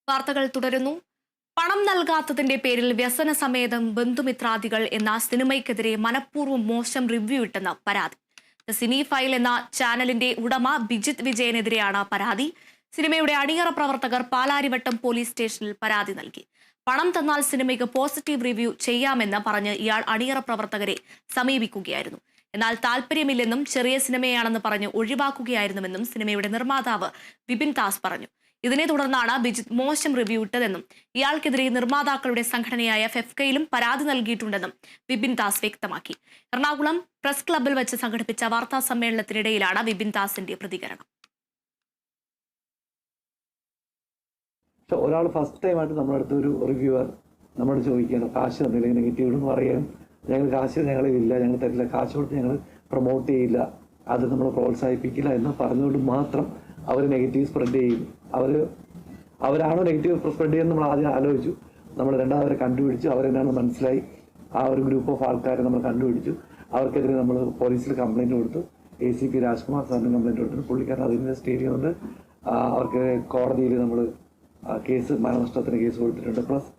വാർത്തകൾ തുടരുന്നു. പണം നൽകാത്തതിന്റെ പേരിൽ വ്യസന സമേതം ബന്ധുമിത്രാദികൾ എന്ന സിനിമയ്ക്കെതിരെ മനഃപൂർവ്വം മോശം റിവ്യൂ ഇട്ടെന്ന പരാതി. ദ സിനി ഫയൽ എന്ന ചാനലിന്റെ ഉടമ ബിജിത് വിജയനെതിരെയാണ് പരാതി. സിനിമയുടെ അണിയറ പ്രവർത്തകർ പാലാരിവട്ടം പോലീസ് സ്റ്റേഷനിൽ പരാതി നൽകി. പണം തന്നാൽ സിനിമയ്ക്ക് പോസിറ്റീവ് റിവ്യൂ ചെയ്യാമെന്ന് പറഞ്ഞ് ഇയാൾ അണിയറ പ്രവർത്തകരെ സമീപിക്കുകയായിരുന്നു. എന്നാൽ താല്പര്യമില്ലെന്നും ചെറിയ സിനിമയാണെന്ന് പറഞ്ഞ് ഒഴിവാക്കുകയായിരുന്നുവെന്നും സിനിമയുടെ നിർമ്മാതാവ് വിപിൻ ദാസ് പറഞ്ഞു. ഇതിനെ തുടർന്നാണ് ബിജിത് മോശം റിവ്യൂ ഇട്ടതെന്നും ഇയാൾക്കെതിരെ നിർമ്മാതാക്കളുടെ സംഘടനയായ ഫെഫ്കയിലും പരാതി നൽകിയിട്ടുണ്ടെന്നും വിപിൻ ദാസ് വ്യക്തമാക്കി. എറണാകുളം പ്രസ് ക്ലബ്ബിൽ വെച്ച് സംഘടിപ്പിച്ച വാർത്താ സമ്മേളനത്തിനിടയിലാണ് വിപിൻ ദാസിന്റെ പ്രതികരണം. ഒരാൾ ഫസ്റ്റ് ടൈമായിട്ട് നമ്മുടെ അടുത്ത് ഒരു റിവ്യൂവർ നമ്മളോട് ചോദിക്കുകയാണ്, കാശ് തന്നില്ല, നെഗറ്റീവ് എന്ന് പറയാൻ ഞങ്ങൾ കാശ് ഞങ്ങളില്ല, ഞങ്ങൾ തരില്ല, കാശ് കൊടുത്ത് ഞങ്ങൾ പ്രൊമോട്ട് ചെയ്യില്ല, അത് നമ്മൾ പ്രോത്സാഹിപ്പിക്കില്ല എന്ന് പറഞ്ഞുകൊണ്ട് മാത്രം അവർ നെഗറ്റീവ് സ്പ്രെഡ് ചെയ്യും. അവരാണോ നെഗറ്റീവ് സ്പ്രെഡ് ചെയ്യുന്നത് നമ്മൾ ആദ്യം ആലോചിച്ചു. നമ്മൾ രണ്ടാമവരെ കണ്ടുപിടിച്ചു, അവരെന്നാണെന്ന് മനസ്സിലായി. ആ ഒരു ഗ്രൂപ്പ് ഓഫ് ആൾക്കാരെ നമ്മൾ കണ്ടുപിടിച്ചു. അവർക്കെതിരെ നമ്മൾ പോലീസിൽ കംപ്ലയിൻറ്റ് കൊടുത്തു. ACP രാജ്കുമാർ സാറിന് കംപ്ലയിൻറ്റ് കൊടുത്തു. പുള്ളിക്കാരൻ അത് ഇൻവെസ്റ്റ് ചെയ്യുന്നുണ്ട്. അവർക്ക് കോടതിയിൽ നമ്മൾ കേസ്, മാനനഷ്ടത്തിന് കേസ് കൊടുത്തിട്ടുണ്ട്. പ്ലസ്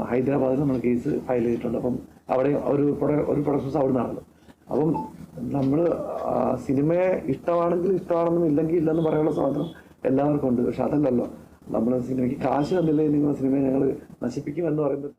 ഹൈദരാബാദിൽ നമ്മൾ കേസ് ഫയൽ ചെയ്തിട്ടുണ്ട്. അപ്പം അവിടെ ഒരു പ്രൊഡക്ഷൻസ് അവിടെ നിന്നാണല്ലോ. അപ്പം നമ്മൾ സിനിമയെ ഇഷ്ടമാണെങ്കിൽ ഇഷ്ടമാണെന്നും ഇല്ലെങ്കിൽ ഇല്ലെന്ന് പറയാനുള്ള സ്വാതന്ത്ര്യം എല്ലാവർക്കും ഉണ്ട്. പക്ഷെ അതല്ലല്ലോ, നമ്മൾ സിനിമയ്ക്ക് കാശ് തന്നില്ലെങ്കിൽ നിങ്ങൾ സിനിമയെ ഞങ്ങൾ നശിപ്പിക്കുമെന്ന് പറയുന്നത്